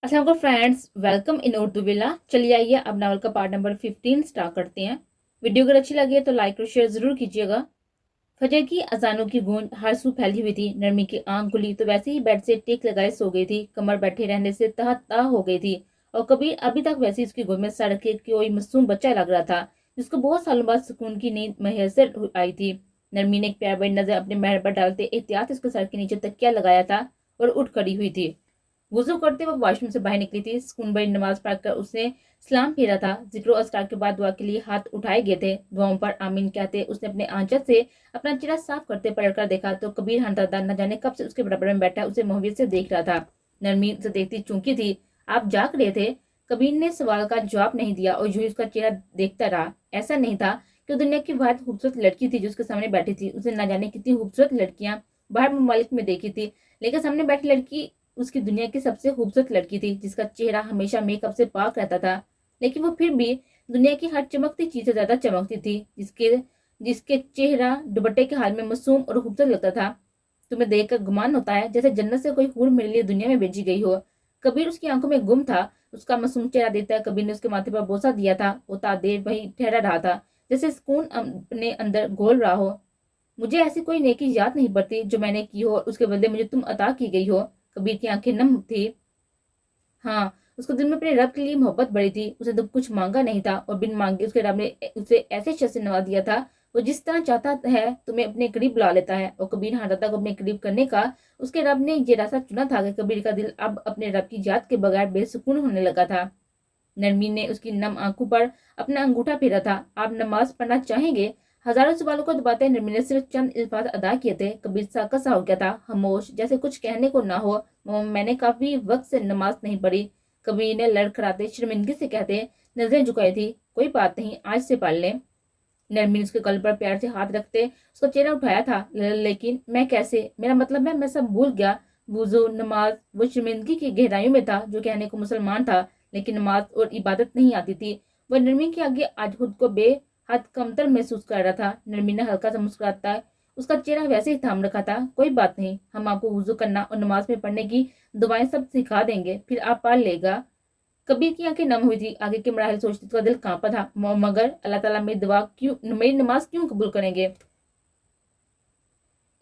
अस्सलाम friends, welcome in Urdu villa. चलिए आइए अब नावल का पार्ट नंबर 15 स्टार्ट करते हैं। वीडियो अगर अच्छी लगे तो लाइक और शेयर जरूर कीजिएगा। फजर की अजानों की गूंज हर सू फैली हुई थी। नरमी की आंख खुली तो वैसे ही बेड से टेक लगाए सो गई थी। कमर बैठे रहने से तह हो गई थी और कबीर अभी तक वैसे ही उसकी गोद में सड़ के कोई मासूम बच्चा लग रहा था जिसको बहुत सालों बाद सुकून की नींद मैसर आई थी। नरमी ने एक प्यार भरी नजर अपने महल पर डालते एहतियात उसके सर के नीचे तकिया लगाया था और उठ खड़ी हुई थी। वुजू करते वो वॉशरूम से बाहर निकली थी। सुकून भरी नमाज पढ़कर उसने सलाम फेरा था। जिक्र अस्कार के बाद दुआ के लिए हाथ उठाए गए थे। दुआओं पर आमीन कहते उसने अपने आंचल से अपना चेहरा साफ करते पलटकर देखा तो कबीर हंसता न जाने कब से उसके बराबर में बैठा उसे मोहब्बत से देख रहा था। नरमी से देखती चूंकी थी। आप जाग रहे थे? कबीर ने सवाल का जवाब नहीं दिया और यूं ही उसका चेहरा देखता रहा। ऐसा नहीं था कि दुनिया की बहुत खूबसूरत लड़की थी जो उसके सामने बैठी थी। उसने न जाने कितनी खूबसूरत लड़कियां बाहर ममालिक में देखी थी, लेकिन सामने बैठी लड़की उसकी दुनिया की सबसे खूबसूरत लड़की थी जिसका चेहरा हमेशा मेकअप से पाक रहता था, लेकिन वो फिर भी दुनिया की हर चमकती चीज से ज्यादा चमकती थी। जिसके जिसके चेहरा दुपट्टे के हाल में मासूम और खूबसूरत लगता था। तुम्हें देखकर गुमान होता है जैसे जन्नत से कोई हूर मेरे लिए दुनिया में भेजी गई हो। कबीर उसकी आंखों में गुम था। उसका मासूम चेहरा देखता कबीर ने उसके माथे पर बोसा दिया था। वो देर वही ठहरा रहा था जैसे सुकून अपने अंदर घोल रहा हो। मुझे ऐसी कोई नेकी याद नहीं पड़ती जो मैंने की हो और उसके बदले मुझे तुम अता की गई हो। कबीर की आंखें नम थी। हाँ, उसको दिल में अपने रब के लिए मोहब्बत बड़ी थी। उसने तो कुछ मांगा नहीं था और बिन मांगे उसके रब ने उसे ऐसे शख्स से नवाज दिया था। वो जिस तरह चाहता है तुम्हें अपने करीब बुला लेता है। और कबीर हारदा को अपने करीब करने का उसके रब ने ये रास्ता चुना था कि कबीर का दिल अब अपने रब की याद के बगैर बेसुकून होने लगा था। नरमी ने उसकी नम आंखों पर अपना अंगूठा फेरा था। आप नमाज पढ़ना चाहेंगे? हजारों सवालों को दबाते नरमी ने सिर्फ चंद अल्फाज अदा किए थे। कबीर साका सा हो गया था, खामोश, जैसे कुछ कहने को ना हो। मैंने काफी वक्त से नमाज नहीं पढ़ी। कबीर ने लड़खड़ाते शर्मिंदगी से कहते नजरें झुकाई थी। कोई बात नहीं, आज से पढ़ ले। नरमी ने उसके गल पर प्यार से हाथ रखते उसका चेहरा उठाया था। लेकिन मैं कैसे? मेरा मतलब है मैं सब भूल गया। वुजू, नमाज। वो शर्मिंदगी की गहराइयों में था जो कहने को मुसलमान था, लेकिन नमाज और इबादत नहीं आती थी। वह नरमी के आगे आज खुद को बेहद कमतर महसूस कर रहा था। नरमी ने हल्का सा मुस्कुराता उसका चेहरा वैसे ही थाम रखा था। कोई बात नहीं, हम आपको वुजू करना और नमाज में पढ़ने की दुआएं सब सिखा देंगे, फिर आप पढ़ लेगा। कबीर की आंखें नम हुई थी। आगे के मराहल सोचते उसका दिल कांपा था। मगर अल्लाह ताला मेरी दुआ क्यों, मेरी नमाज क्यों कबूल करेंगे?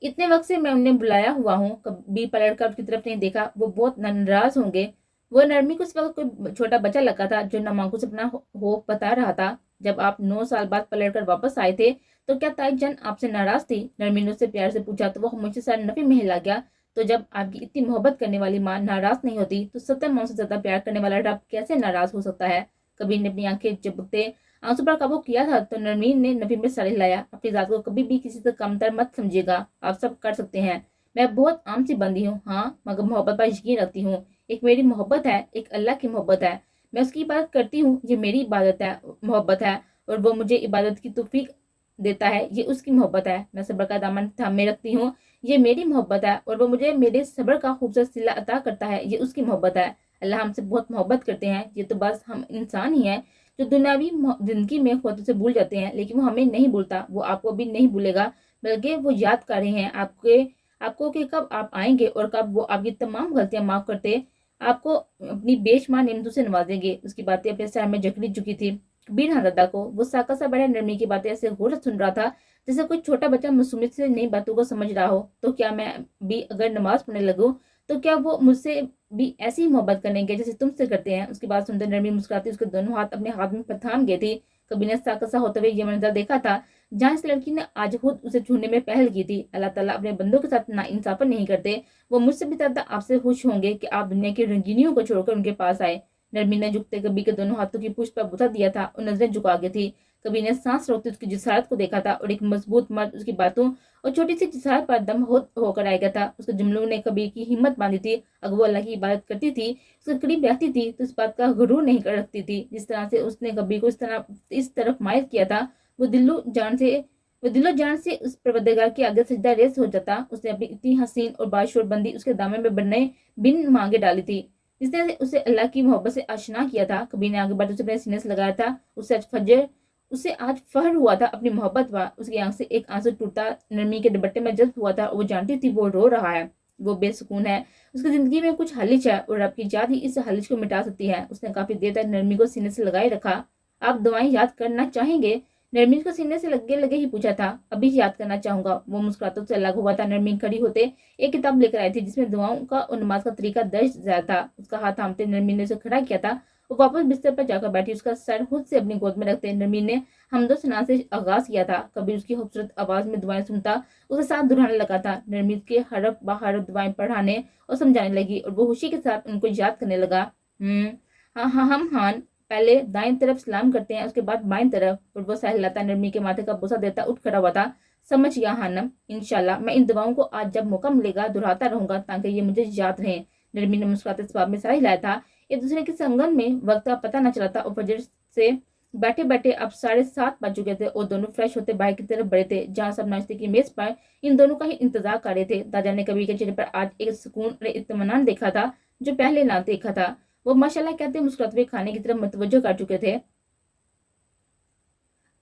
इतने वक्त से मैं उन्हें बुलाया हुआ हूँ। कभी पलट कर उसकी तरफ नहीं देखा। वो बहुत नाराज होंगे। वो नरमी को इस वक्त कोई छोटा बच्चा लगा था जो नामांकु से अपना होप बता रहा था। जब आप 9 साल बाद पलट कर वापस आए थे तो क्या ताई जान आपसे नाराज थी? नरमी ने उससे प्यार से पूछा तो वो मुझसे सर नफी में हिला गया। तो जब आपकी इतनी मोहब्बत करने वाली माँ नाराज नहीं होती तो 70 माह से ज्यादा प्यार करने वाला रब कैसे नाराज हो सकता है? कबीर ने अपनी आंखें झपकते आंसू पर काबू किया था तो नरमीन ने नफी में सर हिलाया। अपनी जात को कभी भी किसी से कमतर मत समझिएगा, आप सब कर सकते हैं। मैं बहुत आम सी बंदी हूँ, हाँ, मगर मोहब्बत पर यकीन रखती हूँ। एक मेरी मोहब्बत है, एक अल्लाह की मोहब्बत है। मैं उसकी इबादत करती हूँ, ये मेरी इबादत है, मोहब्बत है। और वो मुझे इबादत की तौफीक देता है, ये उसकी मोहब्बत है। मैं सब्र का दामन थामे रखती हूँ, ये मेरी मोहब्बत है। और वो मुझे मेरे सब्र का खूबसूरत सिला अता करता है, ये उसकी मोहब्बत है। अल्लाह हमसे बहुत मोहब्बत करते हैं। ये तो बस हम इंसान ही हैं जो दुनियावी जिंदगी में खुद से भूल जाते हैं, लेकिन वो हमें नहीं भूलता। वो आपको भी नहीं भूलेगा, बल्कि वो याद कर रहे हैं आपको कि कब आप आएंगे और कब वो आपकी तमाम गलतियां माफ करते आपको अपनी बेशुमार नेमतों से नवाजेंगे। उसकी बातें अपने सर में जकड़ी चुकी थी। कबीर दादा को वो साका सा बड़ा नरमी की बातें ऐसे गौर से सुन रहा था जैसे कोई छोटा बच्चा मासूमियत से नई बातों को समझ रहा हो। तो क्या मैं भी अगर नमाज पढ़ने लगूं तो क्या वो मुझसे भी ऐसी ही मोहब्बत करेंगे जैसे तुमसे करते हैं? उसकी बात सुनकर नरमी मुस्कुराती उसके दोनों हाथ अपने हाथ में थाम गए थी। कबीर ने साकसा होते हुए ये मंजर देखा था जहाँ इस लड़की ने आज खुद उसे छूने में पहल की थी। अल्लाह ताला अपने बंदों के साथ नाइंसाफी नहीं करते। वो मुझसे भी ज्यादा आपसे खुश होंगे कि आप दुनिया की रंगीनियों को छोड़कर उनके पास आए। नरमी ने झुकते कबीर के दोनों हाथों की पुष्ट पर बुता दिया था और नजरें झुका गई थी। कबीर ने सांस रोकते उसकी जिसारत को देखा था और एक मजबूत मर्द उसकी बातों और छोटी सी जिसारत पर दम होकर आ गया था। उसके जुमलों ने कबीर की हिम्मत बांधी थी। अगर वो अल्लाह की इबादत करती थी, उसके करीब रहती थी तो इस बात का गुरूर नहीं कर रखती थी। जिस तरह से उसने कबीर को इस तरफ मायल किया था, वो दिलो जान से उस परवरदिगार के आगे सजदा रेस हो जाता। उसने अपनी इतनी हसीन और बाशोर बंदी उसके दामन में बनने बिन मांगे डाली थी जिसने उसे अल्लाह की मोहब्बत से आशना किया था। कबीर ने आगे बढ़ उसे अपने सीने से लगाया था। उसे आज फहर हुआ था अपनी मोहब्बत पर। उसकी आंख से एक आंसू टूटा नरमी के दुपट्टे में जज्ब हुआ था और वो जानती थी वो रो रहा है। वो बेसुकून है, उसकी जिंदगी में कुछ हलिच है और आपकी याद ही इस हलिच को मिटा सकती है। उसने काफी देर तक नरमी को सीने से लगाए रखा। आप दवाएं याद करना चाहेंगे? नरमीन को सीने से लगे लगे ही पूछा था। अभी याद करना चाहूंगा, वो मुस्कुराते से अलग हुआ था। नरमीन खड़ी होते एक किताब लेकर आई थी जिसमें दुआओं का और नमाज का तरीका दर्ज था। उसका हाथ थामते नरमीन ने उसे खड़ा किया था। वो वापस बिस्तर पर जाकर बैठी, उसका सर खुद से अपनी गोद में रखते नरमीन ने हमदो सना से आगाज किया था। कभी उसकी खूबसूरत आवाज में दुआएं सुनता, उसे साथ दुहराने लगा था। नरमीन के हरफ बहरफ दुआएं पढ़ाने और समझाने लगी और वो खुशी के साथ उनको याद करने लगा। हाँ हाँ हम हाँ, पहले दाएं तरफ सलाम करते हैं, उसके बाद बाएं तरफ। और वो सहलाता नरमी के माथे का बोसा देता उठ खड़ा हुआ था। समझ गया हानम, इंशाल्लाह मैं इन दुआओं को आज जब मौका मिलेगा दोहराता रहूंगा ताकि ये मुझे याद रहे। नरमी ने मुस्कुराते जवाब में सर हिलाया था। एक दूसरे के संगम में वक्त का पता न चला था और फजर से बैठे बैठे अब 7:30 बज चुके थे और दोनों फ्रेश होते बाहर की तरफ बढ़े थे जहाँ सब नाश्ते की मेज पर इन दोनों का ही इंतजार कर रहे थे। दादा ने कभी के चेहरे पर आज एक सुकून और इत्मीनान देखा था जो पहले ना देखा था। वो माशाल्लाह कहते मुस्कुराते हुए खाने की तरफ मुतवज्जो कर चुके थे।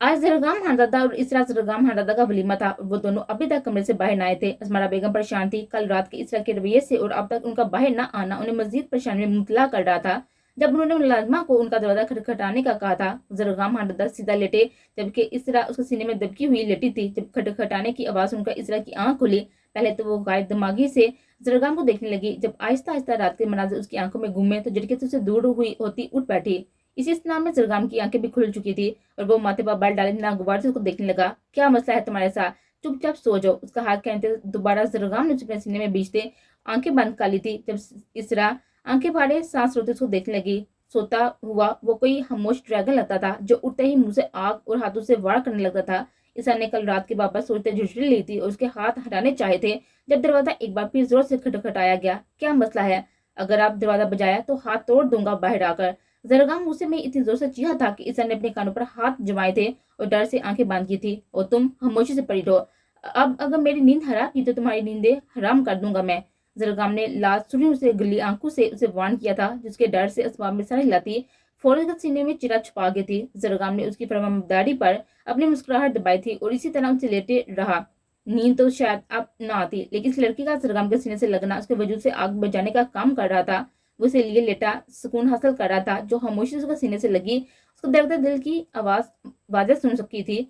आज जरगाम हरदादा और इसरा जरगाम हरदादा का वलीमा था और वो दोनों अभी तक कमरे से बाहर न आए थे। असमारा बेगम परेशान थी। कल रात के इसरा के रवैये से और अब तक उनका बाहर न आना उन्हें मजीद परेशानी में मुबतला कर रहा था। जब उन्होंने मुलाजमा को उनका दरवाजा खटखटाने का कहा था, जरगाम हरदादा सीधा लेटे जबकि इसरा उसके सीने में दबकी हुई लेटी थी। जब खटखटाने की आवाज उनका इसरा की आंख खुली, पहले तो वो गायब दिमागी से जरगाम को देखने लगी। जब आहिस्ता आहिस्ता रात के मनाजिर उसकी आंखों में घूमे तो झटके से उसे दूर हुई होती उठ बैठी। इसी इस्तेमाल में जरगाम की आंखें भी खुल चुकी थी और वो माथे पर बाल डाले नागवार से उसको देखने लगा। क्या मसला है तुम्हारे साथ? चुपचाप सो जाओ, उसका हाथ कहते दोबारा जरगाम ने अपने सीने में बीचते आंखें बंद कर ली थी। जब इसरा आंखें फाड़े सांस रोते उसको देखने लगी। सोता हुआ वो कोई खामोश ड्रैगन लगता था जो उठते ही मुंह से आग और हाथों से वार करने लगता था। ईसा ने कल रात के वापस सोचते झुझरी ली थी और उसके हाथ हटाने चाहे थे जब दरवाजा एक बार फिर जोर से खटखटाया गया। क्या मसला है? अगर आप दरवाजा बजाया तो हाथ तोड़ दूंगा बाहर आकर। जरगाम गुस्से में इतनी जोर से चीखा था कि ईसा ने अपने कानों पर हाथ जमाए थे और डर से आंखें बांध की थी। और तुम खामोशी से पड़ी रहो, अब अगर मेरी नींद हराम की तो तुम्हारी नींदें हराम कर दूंगा मैं। जरगाम ने लाशुरियों से गली आंखों से उसे वार्न किया था जिसके डर से असबाब में सर हिलाती फौरन सीने में चिरा छुपा गई थी। जरगाम ने उसकी फरमाबरदारी पर अपनी मुस्कुराहट दबाई थी और इसी तरह उसे लेटे रहा। नींद तो शायद अब न आती, लेकिन इस लड़की का जरगाम के सीने से लगना उसके वजूद से आग बजाने का काम कर रहा था। वो इसे लिए लेटा सुकून हासिल कर रहा था जो खामोशी से उसके सीने से लगी उसको दर्द दिल की आवाज वाज़ेह सुन सकी थी।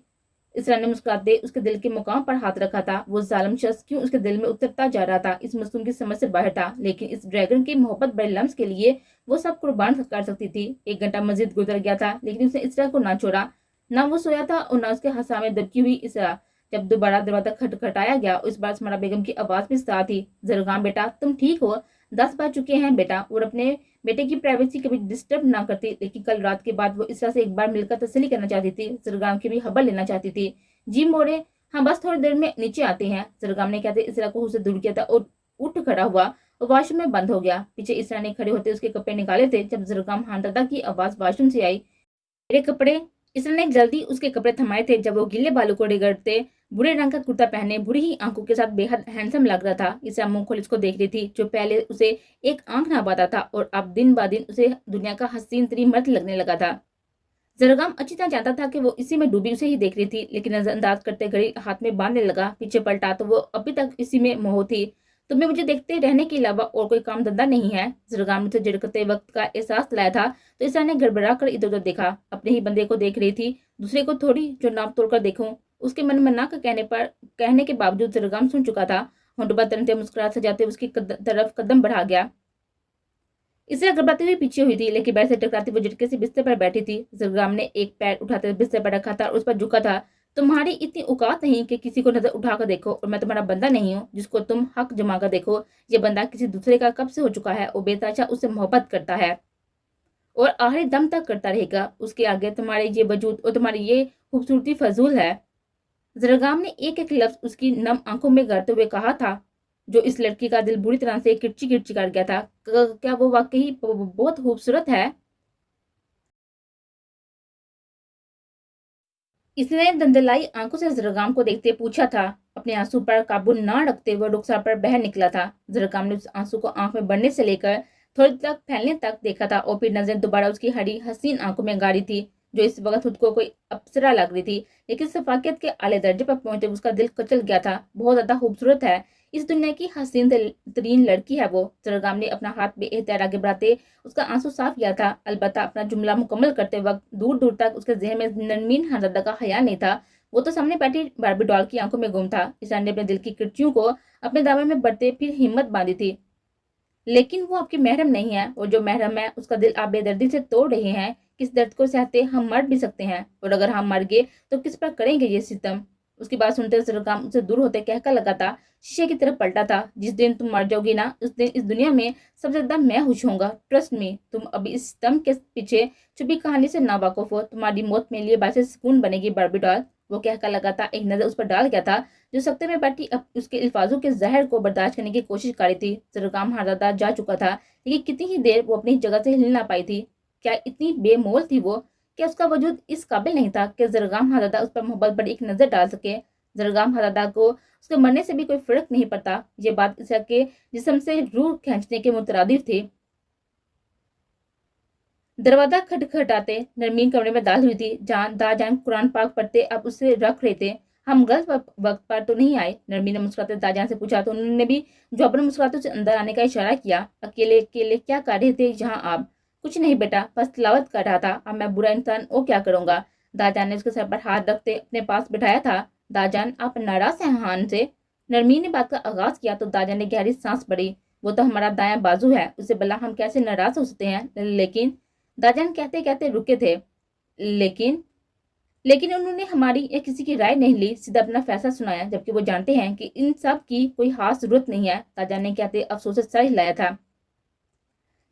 इसरा ने मुस्कुराते उसके दिल के मुकाम पर हाथ रखा था। वो जालिम शख्स क्यों उसके दिल में उतरता जा रहा था इस मासूम की समझ से बाहर था, लेकिन इस ड्रैगन की मोहब्बत बड़े लम्स के लिए वो सब कुर्बान कर सकती थी। 1 घंटा मस्जिद गुजर गया था लेकिन उसने इसरा को ना छोड़ा। ना वो सोया था और ना उसके हंसा में दबकी हुई इसरा। जब दोबारा दरवाजा खटखटाया गया इस बार स्मरा बेगम की आवाज भी साथ थी। जरगाम बेटा तुम ठीक हो? 10 बज चुके हैं बेटा। और अपने बेटे की प्राइवेसी कभी डिस्टर्ब ना करती, लेकिन कल रात के बाद वो इसरा से एक बार मिलकर तसल्ली करना चाहती थी। जरगाम की भी खबर लेना चाहती थी। जी मोरे, हाँ बस थोड़ी देर में नीचे आते हैं। जरगाम ने कहते इसरा को उसे दूर किया था और उठ खड़ा हुआ और वॉशरूम में बंद हो गया। पीछे इसरा ने खड़े होते उसके कपड़े निकाले थे जब जरगाम हाँ दादा की आवाज वॉशरूम से आई। मेरे कपड़े? इसरा ने जल्दी उसके कपड़े थमाए थे जब वो गीले बालों को रगड़ते बुरे रंग का कुर्ता पहने बुरी ही आंखों के साथ बेहद हैंडसम लग रहा था। इसरा मुंह खोल उसको देख रही थी जो पहले उसे एक आंख ना पाता था और अब दिन ब दिन उसे दुनिया का हसीन तरीन मर्द लगने लगा था। जरगाम अच्छी तरह जानता था कि वो इसी में डूबी उसे ही देख रही थी, लेकिन नजरअंदाज करते घड़ी हाथ में बांधने लगा। पीछे पलटा तो वो अभी तक इसी में मोह थी। तुम्हें मुझे देखते रहने के अलावा और कोई काम धंधा नहीं है? जरगाम ने झिड़कते वक्त का एहसास दिलाया था तो इसरा ने गड़बड़ा कर इधर उधर देखा। अपने ही बंदे को देख रही थी, दूसरे को थोड़ी जो नाप तोड़ कर देखूं। उसके मन में ना कहने के बावजूद जरगाम सुन चुका था। होंठों तरंते मुस्कुराहट सजाते उसकी तरफ कदम बढ़ा गया। इसरा घबराती हुई पीछे हुई थी, लेकिन बैठ से टकराती वो झटके से बिस्तर पर बैठी थी। जरगाम ने एक पैर उठाते बिस्तर पर रखा था और उस पर झुका था। तुम्हारी इतनी औकात नहीं कि किसी को नजर उठाकर देखो, और मैं तुम्हारा बंदा नहीं हूँ जिसको तुम हक जमा कर देखो। ये बंदा किसी दूसरे का कब से हो चुका है और बेताचा उससे मोहब्बत करता है और आखिरी दम तक करता रहेगा। उसके आगे तुम्हारे ये वजूद और तुम्हारी ये खूबसूरती फजूल है। जरगाम ने एक एक लफ्ज उसकी नम आंखों में गाड़ते हुए कहा था जो इस लड़की का दिल बुरी तरह से किरची किरची कर गया था। क्या वो वाकई बहुत खूबसूरत है? इसने दंदलाई आंखों से जरगाम को देखते पूछा था। अपने आंसू पर काबू ना रखते हुए रुखसार पर बह निकला था। जरगाम ने उस आंसू को आंख में बढ़ने से लेकर थोड़ी तक फैलने तक देखा था और फिर नजर दोबारा उसकी हरी हसीन आंखों में गाड़ी थी जो इस वक्त खुद को कोई अप्सरा लग रही थी, लेकिन सफाकियत के आले दर्जे पर पहुंचते उसका दिल कचल गया था। बहुत ज्यादा खूबसूरत है। इस दुनिया की हसीन तरीन लड़की है वो। जरगाम ने अपना हाथ बेएहतियात आगे बढ़ाते उसका आंसू साफ किया था। अलबत्ता अपना जुमला मुकम्मल करते वक्त दूर दूर तक उसके जहन में नरमीन खानजादा का ख्याल नहीं था। वो तो सामने बैठी बारबी डॉल की आंखों में गुम था। ईशान ने अपने दिल की किरचियों को अपने दावे में बढ़ते फिर हिम्मत बांधी थी। लेकिन वो आपकी महरम नहीं है, और जो महरम है उसका दिल आप बेदर्दी से तोड़ रहे हैं। किस दर्द को सहते हम मर भी सकते हैं, और अगर हम मर गए तो किस पर करेंगे ये सितम। उसकी बात सुनते जरगाम उससे दूर होते कहका लगा था, शीशे की तरफ पलटा था। जिस दिन तुम मर जाओगी ना, उस दिन इस दुनिया में सबसे ज्यादा मैं खुश होऊंगा। ट्रस्ट मी, तुम अभी इस सितम के पीछे छुपी कहानी से ना वाकुफ हो। तुम्हारी मौत मेरे लिए बात सुकून बनेगी बारबी डॉल। वो कहका लगा था, एक नजर उस पर डाल गया था जो सख्ते में बैठी अब उसके अल्फाजों के जहर को बर्दाश्त करने की कोशिश कर रही थी। जरगाम हारदा जा चुका था, लेकिन कितनी ही देर वो अपनी जगह से हिल ना पाई थी। क्या इतनी बेमोल थी वो? क्या उसका वजूद इस काबिल नहीं था कि जरगाम हारदा उस पर मोहब्बत पर एक नजर डाल सके? जरगाम हारदा को उसके मरने से भी कोई फर्क नहीं पड़ता। ये बात इसके जिस्म से रूह खींचने के मुतरादिफ थी। दरवाजा खटखटाते नरमीन कमरे में दाखिल हुई थी। दाजान कुरान पाक पढ़ते अब उसे रख रहे थे। हम गलत वक्त पर तो नहीं आए? नरमीन ने मुस्कुराते दाजान से पूछा तो उन्होंने भी जौबन मुस्कुराते उसे अंदर आने का इशारा किया। अकेले अकेले क्या कर रहे थे यहाँ आप? कुछ नहीं बेटा, बस तिलावत कर रहा था। अब मैं बुरा इंसान वो क्या करूंगा? दाजान ने उसके सर पर हाथ रखते अपने पास बिठाया था। दाजान, आप नाराज हैं हान से? नरमीन ने बात का आगाज किया तो दाजान ने गहरी सांस भरी। वो तो हमारा दायां बाजू है, उसे भला हम कैसे नाराज हो सकते हैं? लेकिन दाजान कहते कहते रुके थे। लेकिन लेकिन उन्होंने हमारी या किसी की राय नहीं ली, सीधा अपना फैसला सुनाया, जबकि वो जानते हैं कि इन सब की कोई खास जरूरत नहीं है। दाजान ने कहते अफसोस से सर हिलाया था।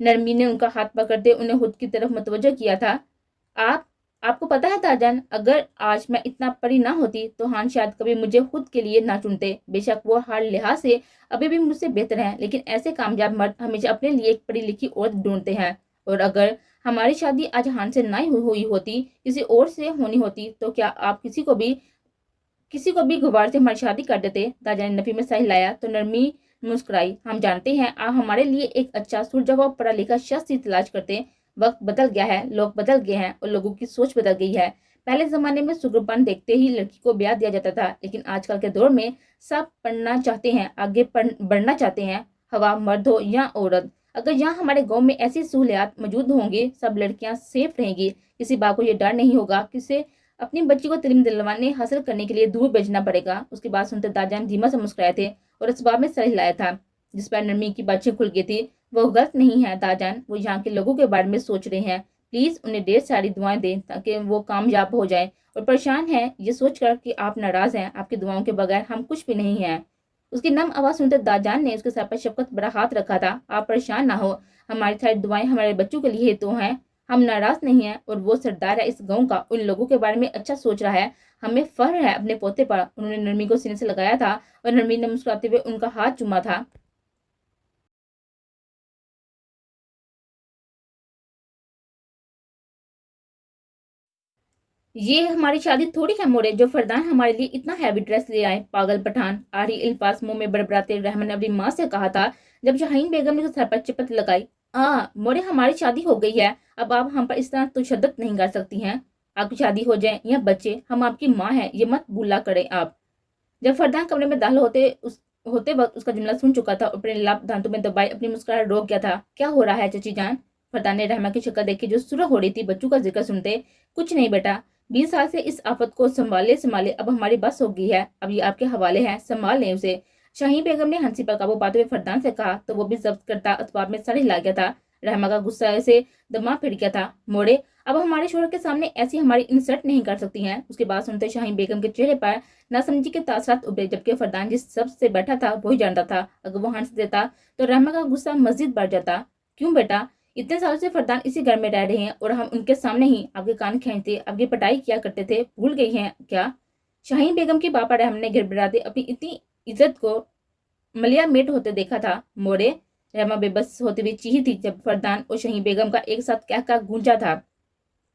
नरमी ने उनका हाथ पकड़ते उन्हें खुद की तरफ मुतवज्जो किया था। आप आपको पता है दाजान, अगर आज मैं इतना पढ़ी ना होती तो हान शायद कभी मुझे खुद के लिए ना चुनते। बेशक वो हर लिहाज से अभी भी मुझसे बेहतर हैं, लेकिन ऐसे कामयाब मर्द हमेशा अपने लिए एक पढ़ी लिखी औरत ढूंढते हैं। और अगर हमारी शादी आज हान से ना हुई होती, किसी और से होनी होती, तो क्या आप किसी को भी गुबार से हमारी शादी कर देते? दादा ने नफी में सही लाया तो नरमी मुस्कुराई। हम जानते हैं आप हमारे लिए एक अच्छा सुलझावा पढ़ा लिखा शख्स ही तलाश करते। वक्त बदल गया है, लोग बदल गए हैं और लोगों की सोच बदल गई है। पहले जमाने में सुगरपन देखते ही लड़की को ब्याह दिया जाता था, लेकिन आजकल के दौर में सब पढ़ना चाहते हैं, आगे बढ़ना चाहते हैं। हवा मर्द हो या औरत, अगर यहाँ हमारे गांव में ऐसी सहूलियात मौजूद होंगी, सब लड़कियां सेफ रहेंगी। किसी बात को ये डर नहीं होगा किसे अपनी बच्ची को तालीम दिलवाने हासिल करने के लिए दूर भेजना पड़ेगा। उसकी बात सुनते दाजान धीमा से मुस्कुराए थे और इसबाब में सर हिलाया था, जिस पर नरमी की बातचीत खुल गई थी। वो गलत नहीं है दाजान, वो यहाँ के लोगों के बारे में सोच रहे हैं। प्लीज उन्हें ढेर सारी दुआएं दें ताकि वो कामयाब हो जाए। और परेशान है ये सोचकर कि आप नाराज हैं, आपकी दुआओं के बगैर हम कुछ भी नहीं है। उसकी नम आवाज सुनते दाजान ने उसके सर पर शफकत भरा हाथ रखा था। आप परेशान ना हो, हमारी सारी दुआएं हमारे बच्चों के लिए तो हैं। हम नाराज नहीं हैं, और वो सरदार है इस गांव का, उन लोगों के बारे में अच्छा सोच रहा है। हमें फख्र है अपने पोते पर। उन्होंने नरमी को सीने से लगाया था और नरमी ने मुस्कुराते हुए उनका हाथ चूमा था। ये हमारी शादी थोड़ी है मोरे जो फरदान हमारे लिए इतना हैवी ड्रेस ले आए। पागल पठान, आरी इल्फास मुंह में बड़बड़ाते रहमान ने अपनी माँ से कहा था जब शाहीन बेगम ने सर पर चिपट लगाई। मोरे हमारी शादी हो गई है, अब आप हम पर इस तरह तशद्दुद नहीं कर सकती हैं। आपकी शादी हो जाए या बच्चे, हम आपकी माँ हैं, ये मत भूला करें आप। जब फरदान कमरे में दाखिल होते वक्त उसका जुमला सुन चुका था और अपने लाभ दांतों में दबाई अपनी मुस्कुराहट रोक गया था। क्या हो रहा है चची जान? फरदान ने रहमा की शक्ल देखी जो सुरख हो रही थी बच्चों का जिक्र सुनते। कुछ नहीं बेटा, 20 साल से इस आफत को संभाले संभाले अब हमारी बस हो गई है, अब ये आपके हवाले है, संभाल लें उसे। शाहीन बेगम ने हंसी पर काबू पाते हुए फरदान से कहा तो वो भी जब्त करता असबाब में सर हिला गया था। रहमा का गुस्सा से दमा फिर गया था। मोड़े, अब हमारे शोहर के सामने ऐसी हमारी इंसल्ट नहीं कर सकती हैं। उसकी बात सुनते शाहीन बेगम के चेहरे पर नासमझी के तासरात उभरे, जबकि फरदान जिस सब से बैठा था वही जानता था अगर वो हंस देता तो रहमा का गुस्सा मजीद बढ़ जाता। क्यों बेटा, इतने सालों से फरदान इसी घर में रह रहे हैं और हम उनके सामने ही आपके कान खींचते, आपकी पटाई किया करते थे, भूल गई हैं क्या? शाहीन बेगम की पापा रहम ने गिड़गिड़ाते अपनी इतनी इज्जत को मलिया मेट होते देखा था। मोड़े, रहमा बेबस होते हुए चीही थी जब फरदान और शाहीन बेगम का एक साथ कहका गूंजा था।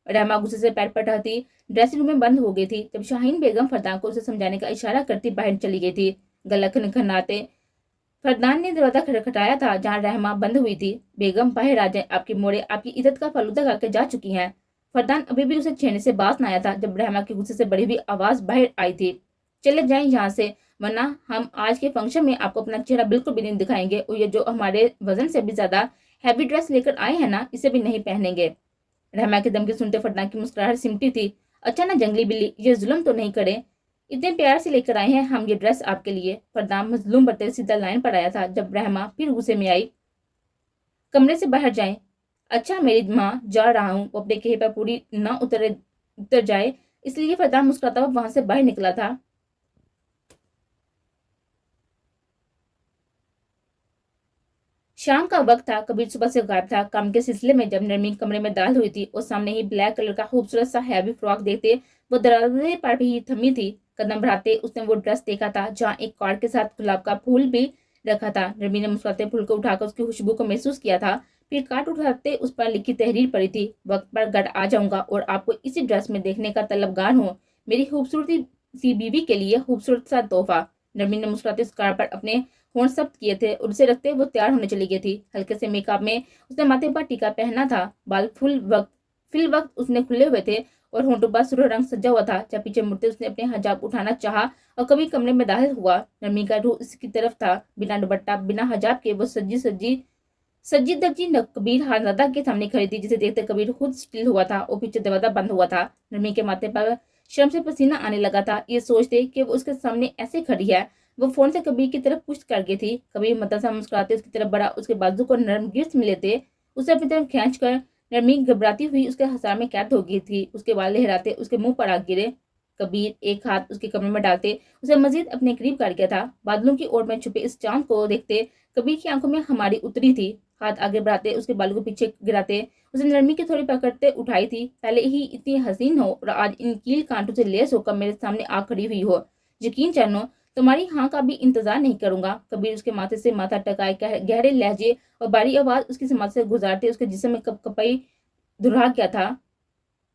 रहमा गुस्से से पैर पटाती ड्रेसिंग रूम में बंद हो गई थी जब शाहीन बेगम फरदान को उसे समझाने का इशारा करती बाहर चली गई थी। गला खनखनाते फरदान ने दरवाजा खटखटाया था जहां रहमा बंद हुई थी। बेगम बाहर आ जाए, आपकी मोड़े आपकी इज्जत का फलूदा करके जा चुकी हैं। फरदान अभी भी उसे छेड़ने से बाज न आया था जब रहमा के गुस्से से बड़ी हुई आवाज बाहर आई थी। चले जाएं यहाँ से, वरना हम आज के फंक्शन में आपको अपना चेहरा बिल्कुल भी नहीं दिखाएंगे और ये जो हमारे वजन से भी ज्यादा हैवी ड्रेस लेकर आए हैं ना, इसे भी नहीं पहनेंगे। रहमा की धमकी सुनते फरदान की मुस्कुराहट सिमटी थी। अच्छा ना जंगली बिल्ली, ये जुल्म तो नहीं करे, इतने प्यार से लेकर आए हैं हम ये ड्रेस आपके लिए। फरदान मजलूम बरते सीधा लाइन पर आया था जब रहमा फिर गुस्से में आई, कमरे से बाहर जाएं। अच्छा मेरी माँ, जा रहा हूँ। वो अपने कहे पर पूरी ना उतर जाए इसलिए फरदान मुस्कुराता हुआ वहां से बाहर निकला था। शाम का वक्त था। कबीर सुबह से गायब था काम के सिलसिले में। जब नरमी कमरे में दाखिल हुई थी और सामने ही ब्लैक कलर का खूबसूरत सा हैवी फ्रॉक देखते वो दरवाजे पर भी थमी थी। कदम बढ़ाते उसने वो ड्रेस देखा था जहाँ एक कार्ड के साथ गुलाब का फूल भी रखा था। नरमी ने मुस्कुराते फूल को उठाकर उसकी खुशबू को महसूस किया था। फिर कार्ड उठाते उस पर लिखी तहरीर पड़ी थी, वक्त पर घर आ जाऊंगा और आपको इसी ड्रेस में देखने का तलबगार हूँ। मेरी खूबसूरती सी बीवी के लिए खूबसूरत सा तोहफा। नरमी ने मुस्कुराते उस कार्ड पर अपने होंठ सख्त किए थे और उसे रखते वो तैयार होने चली गई थी। हल्के से मेकअप में उसने माथे पर टीका पहना था। बाल फिल वक्त उसने खुले हुए थे और होंठों पर सुर्ख रंग सजा हुआ था। जब पीछे मुड़ते उसने अपने हिजाब उठाना चाहा और कभी कमरे में दाखिल हुआ। नरमी का रूह उसकी तरफ था। बिना दुपट्टा बिना हिजाब के वो सजी दर्जी कबीर खानदादा के सामने खड़ी थी, जिसे देखते कबीर खुद स्टिल हुआ था और पीछे दरवाजा बंद हुआ था। नरमी के माथे पर शर्म से पसीना आने लगा था। ये सोचते कि वो उसके सामने ऐसे खड़ी है। वो फोन से कबीर की तरफ पुश कर गई थी। कबीर मदरसा मुस्कुराते उसकी तरफ बढ़ा, उसके बाजू को नरम गिर्स मिले थे, उसे अपनी तरफ खींच कर। नरमी घबराती हुई उसके हसार में कैद हो गई थी। उसके बाल लहराते उसके मुंह पर आ गिरे। कबीर एक हाथ उसके कमर में डालते उसे मजीद अपने करीब कर गया था। बादलों की ओर में छुपे इस चांद को देखते कबीर की आंखों में हमारी उतरी थी। हाथ आगे बढ़ाते उसके बालों को पीछे गिराते उसे नरमी की थोड़ी पकड़ते उठाई थी। पहले ही इतनी हसीन हो और आज इन कील कांटों से लेस होकर मेरे सामने आ खड़ी हुई हो। यकीन जानो तुम्हारी हाँ का भी इंतजार नहीं करूंगा। कबीर उसके माथे से माथा टकाए गहरे लहजे और बारी आवाज उसकी समाज से गुजारते उसके जिस्म में कपकपाई दुर्हा गया था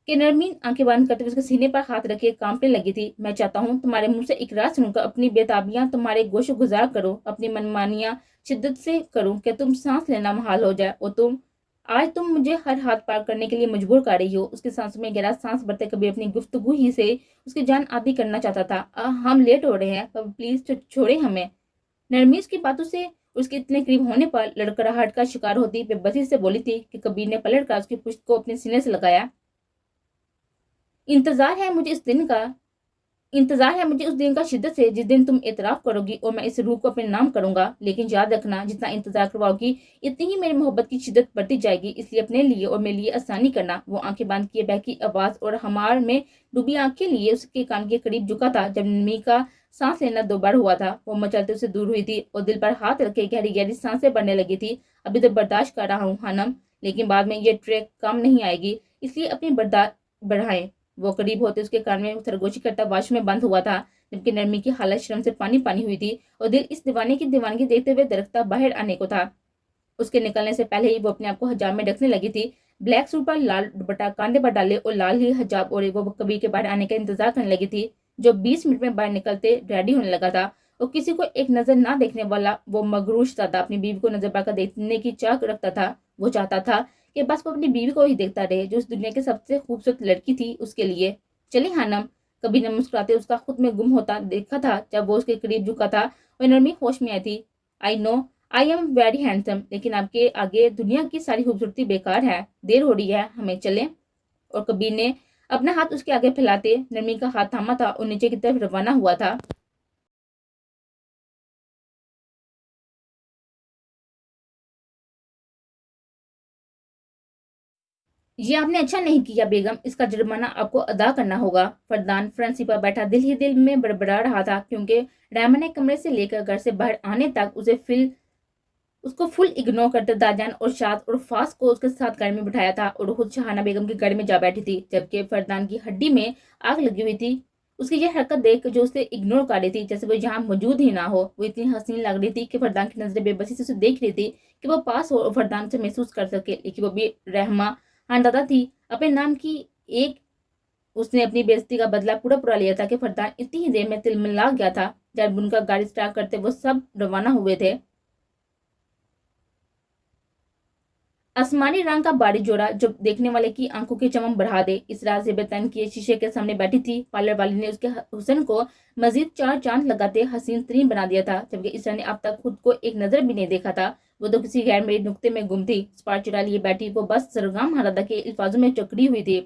कि नरमीन आंखें बंद करते हुए उसके सीने पर हाथ रखे कांपने लगी थी। मैं चाहता हूँ तुम्हारे मुंह से एक रात सुनकर अपनी बेताबियां तुम्हारे गोशो गुजार करो, अपनी मनमानियां शिद्दत से करूं कि तुम सांस लेना मुहाल हो जाए और तुम मुझे हर हाथ पार करने के लिए मजबूर कर रही हो। उसके सांस में गहरा सांस भरते कभी अपनी गुफ्तगू ही से उसकी जान आदि करना चाहता था। हम लेट हो रहे हैं, पर प्लीज छोड़े हमें। नरमीज की बातों से उसके इतने करीब होने पर लड़खड़ाहट का शिकार होती बेबसी से बोली थी कि कबीर ने पलट कर उसकी पुश्त को अपने सीने से लगाया। इंतजार है मुझे इस दिन का इंतजार है मुझे उस दिन का शिद्दत से जिस दिन तुम एतराफ करोगी और मैं इस रूह को अपने नाम करूंगा। लेकिन याद रखना, जितना इंतजार करवाओगी इतनी ही मेरी मोहब्बत की शिद्दत बढ़ती जाएगी। इसलिए अपने लिए और मेरे लिए आसानी करना। वो आंखें बांध किए बहकी आवाज और हमार में डूबी आंखें लिए उसके कान के करीब झुका था। जब नमी का सांस लेना दोबारा हुआ था, वो मचलते उसे दूर हुई थी और दिल पर हाथ रखे गहरी गहरी सांसें बढ़ने लगी थी। अभी तो बर्दाश्त कर रहा हूँ हानम, लेकिन बाद में ये ट्रैक काम नहीं आएगी, इसलिए अपनी बर्दाश्त बढ़ाएं। वो करीब होते उसके कान में सरगोशी करता वाशरूम में बंद हुआ था, जबकि नरमी की हालत शर्म से पानी पानी हुई थी और दिल इस दीवाने की दीवानगी देखते हुए दरख्ता बाहर आने को था। उसके निकलने से पहले ही वो अपने आप को हिजाब में ढकने लगी थी। ब्लैक सूट पर लाल दुपट्टा कांधे पर डाले और लाल ही हिजाब और वो कबीर के बाहर आने का इंतजार करने लगी थी, जो 20 मिनट में बाहर निकलते रेडी होने लगा था। और किसी को एक नजर ना देखने वाला वो मगरूश ज्यादा अपनी बीवी को नजर पाकर देखने की चाह रखता था। वो चाहता था कि बस वो अपनी बीवी को ही देखता रहे, जो उस दुनिया की सबसे खूबसूरत लड़की थी उसके लिए। चले हानम, कभी ने मुस्कुराते उसका खुद में गुम होता देखा था जब वो उसके करीब झुका था और नरमी होश में आई थी। I know I am very handsome, लेकिन आपके आगे दुनिया की सारी खूबसूरती बेकार है। देर हो रही है, हमें चलें। और कबीर ने अपना हाथ उसके आगे फैलाते नरमी का हाथ थामा था और नीचे की तरफ रवाना हुआ था। ये आपने अच्छा नहीं किया बेगम, इसका जुर्माना आपको अदा करना होगा। फरदान फ्रंसी पर बैठा दिल ही दिल में बड़बड़ा रहा था, क्योंकि रहमान ने कमरे से लेकर घर से बाहर आने तक उसको फुल इग्नोर करते दाजान और शाद और फास को उसके साथ गाड़ी में बिठाया था और खुद शहाना बेगम की गाड़ी में जा बैठी थी, जबकि फरदान की हड्डी में आग लगी हुई थी। उसकी यह हरकत देख जो उसे इग्नोर कर रही थी, जैसे वो यहाँ मौजूद ही ना हो। वो इतनी हसीन लग रही थी कि फरदान की नजरें बेबसी से उसे देख रही थी कि वो पास हो और फरदान से महसूस कर सके, लेकिन वो भी रहमा खानदादा थी अपने नाम की एक। उसने अपनी बेइज्जती का बदला पूरा पूरा लिया था कि फरदान इतनी ही देर में तिलमिला गया था। जब उनका गाड़ी स्टार्ट करते वो सब रवाना हुए थे। आसमानी रंग का बारीक जोड़ा जो देखने वाले की आंखों की चमक बढ़ा दे। इस रात से बेतन की शीशे के सामने बैठी थी। पार्लर वाली ने उसके हुस्न को मजीद 4 चांद लगाते हसीन तरीन बना दिया था, जबकि इसरा ने अब तक खुद को एक नजर भी नहीं देखा था। वो तो किसी गैर मेरे नुक्ते में गुम थी। स्पार चुरा लिए बैठी वो बस सरगम हरादा के अल्फाजों में चकड़ी हुई थी।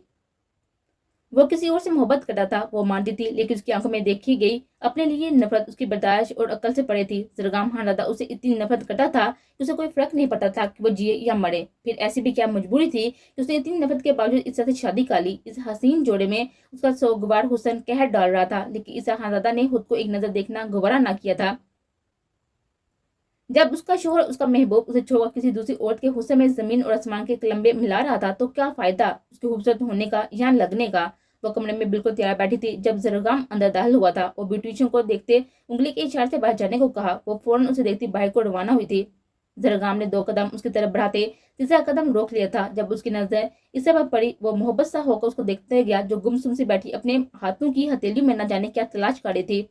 वो किसी और से मोहब्बत करता था, वो मानती थी, लेकिन उसकी आंखों में देखी गई अपने लिए नफरत उसकी बर्दाश्त और अक्ल से परे थी। जरगाम हानादा उसे इतनी नफरत करता था कि उसे कोई फर्क नहीं पड़ता था कि वो जिए या मरे। फिर ऐसी भी क्या मजबूरी थी कि उसने इतनी नफरत के बावजूद इसरा से शादी कर ली। इस हसीन जोड़े में उसका सोगवार हुस्न कहर डाल रहा था, लेकिन इसरा हानादा ने खुद को एक नजर देखना गवारा ना किया था। जब उसका शोहर, उसका महबूब उसे छोड़कर किसी दूसरी औरत के हुस्न में जमीन और आसमान के कलम्बे मिला रहा था, तो क्या फायदा उसके खूबसूरत होने का या लगने का। वो कमरे में बिल्कुल तैयार बैठी थी जब जरगाम अंदर दाखिल हुआ था। वो ब्यूटिशियन को देखते उंगली के इशारे से बाहर जाने को कहा। वो फौरन उसे देखती बाहर को रवाना हुई थी। जरगाम ने 2 कदम उसकी तरफ बढ़ाते तीसरा कदम रोक लिया था। जब उसकी नजर इसे पर पड़ी, वो मोहब्बत सा होकर उसको देखते गया, जो गुमसुम सी बैठी अपने हाथों की हथेलियों में न जाने क्या तलाश कर रही थी।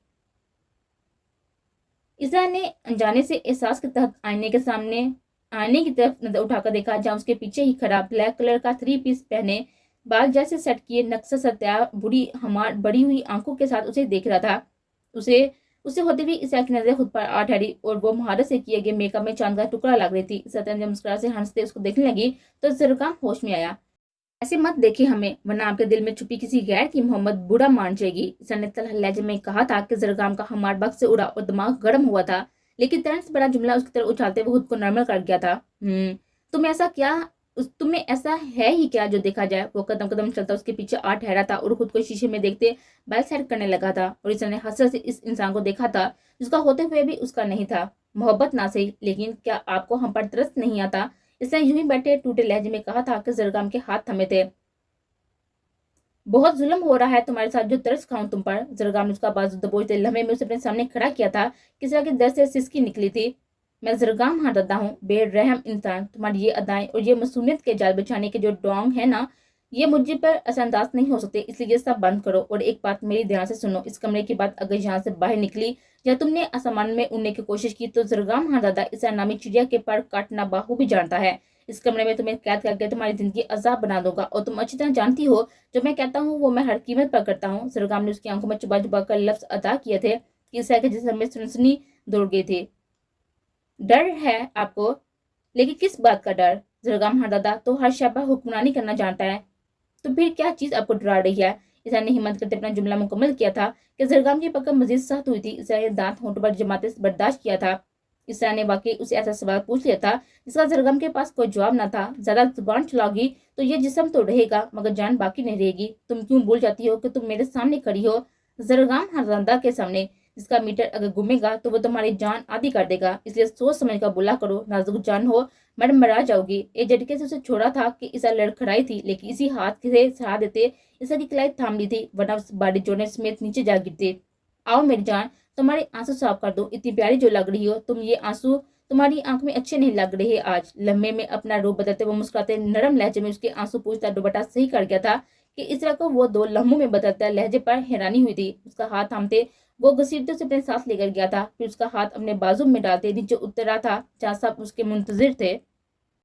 इसरा ने अनजाने से एहसास के तहत आईने की तरफ नजर उठाकर देखा, जहां उसके पीछे ही खड़ा ब्लैक कलर का 3 पीस पहने बाल जैसे सेट किए नक्शा सत्या बुरी हमार बड़ी हुई आंखों के साथ उसे देख रहा था। उसे उसे होते हुए इसरा की नजर खुद पर आ ठहरी और वो महारत से किए गए मेकअप में चांद का टुकड़ा लग रही थी। सत्या जब मुस्कुरा से हंसते उसको देखने लगी तो जरगाम होश में आया। ऐसे मत देखिए हमें, वरना आपके दिल में छुपी किसी गैर की मोहब्बत बुरा मान जाएगी। इसरा ने तलह लहजे में कहा था कि जरगाम का हमार बख्त से उड़ा और दिमाग गर्म हुआ था, लेकिन तुरंत से बड़ा जुमला उसकी तरफ उछालते हुए खुद को नॉर्मल कर गया था। तुम्हें ऐसा है ही क्या जो देखा जाए। वो कदम कदम चलता उसके पीछे आ ठहरा था और खुद को शीशे में देखते बैल सेट करने लगा था। और इसरा ने हसरत से इस इंसान को देखा था जिसका होते हुए भी उसका नहीं था। मोहब्बत ना सही, लेकिन क्या आपको हम पर तरस नहीं आता। इसने यूं ही बैठे टूटे लहजे में कहा था कि जरगाम के हाथ थमे थे। बहुत जुल्म हो रहा है तुम्हारे साथ, जो तरस खाऊं तुम पर। जरगाम ने उसका बाजू दबोचते लम्हे में उसे अपने सामने खड़ा किया था। किस तरह के दर्द से सिसकी निकली थी। मैं जरगाम हानादा हूँ, बेरहम इंसान। तुम्हारी ये अदाएं और ये मासूमियत के जाल बिछाने के जो डोंग है ना, ये मुझे पर असरअंदाज नहीं हो सकते, इसलिए ये सब बंद करो। और एक बात मेरी ध्यान से सुनो, इस कमरे की बात अगर यहाँ से बाहर निकली या तुमने आसमान में उड़ने की कोशिश की तो जरगाम हानादा इस नामी चिड़िया के पर काटना बाहू भी जानता है। इस कमरे में तुम्हें कैद करके तुम्हारी जिंदगी अजाब बना दूंगा, और तुम अच्छी तरह जानती हो जो मैं कहता हूँ वो मैं हर कीमत पर करता हूँ। जरगाम ने उसकी आंखों में चुबा चुबा कर लफ्ज अदा किए थे कि इस के जिसम में सुनसनी दौड़ गई थी। डर है आपको, लेकिन किस बात का डर। जरगाम हानादा तो हर शय पर हुक्मरानी करना जानता है, तो फिर क्या चीज आपको डरा रही है। इसरा ने हिम्मत करते अपना जुमला मुकम्मल किया था कि जरगाम की पकड़ मजीद सख्त हुई थी। इसरा ने दांत होंठ पर जमाते बर्दाश्त किया था। इसरा ने वाकई उसे ऐसा सवाल पूछ लिया था जिसका जरगाम के पास कोई जवाब न था। ज्यादा जुबान चलाओगी तो ये जिस्म तो रहेगा मगर जान बाकी नहीं रहेगी। तुम क्यों भूल जाती हो कि तुम मेरे सामने खड़ी हो, जरगाम हानादा के सामने, जिसका मीटर अगर घूमेगा तो वो तुम्हारी जान आधी कर देगा। इसलिए सोच समझ कर बोला करो, नाजुक जान हो, मैडम मरा जाओगी। एक झटके से उसे छोड़ा था कि इसा लड़खड़ाई थी, लेकिन इसी हाथ से सहा देते इसा की कलाई थाम ली थी, वरना बाड़ी जोड़ने समेत नीचे जा गिरते। आओ मेरी जान, तुम्हारे आंसू साफ कर दो, इतनी प्यारी जो लग रही हो तुम। ये आंसू तुम्हारी आंख में अच्छे नहीं लग रहे आज। लम्हे में अपना रूप बदलते वो मुस्कुराते नरम लहजे में उसके आंसू पूछता दुपट्टा सही कर गया था कि इस तरह को वो 2 लम्हों में बदलता लहजे पर हैरानी हुई थी। उसका हाथ थामते वो घसीटते से अपने साथ लेकर गया था, फिर उसका हाथ अपने बाजू में डालते नीचे उतरा था जहाँ सब उसके मुंतजिर थे।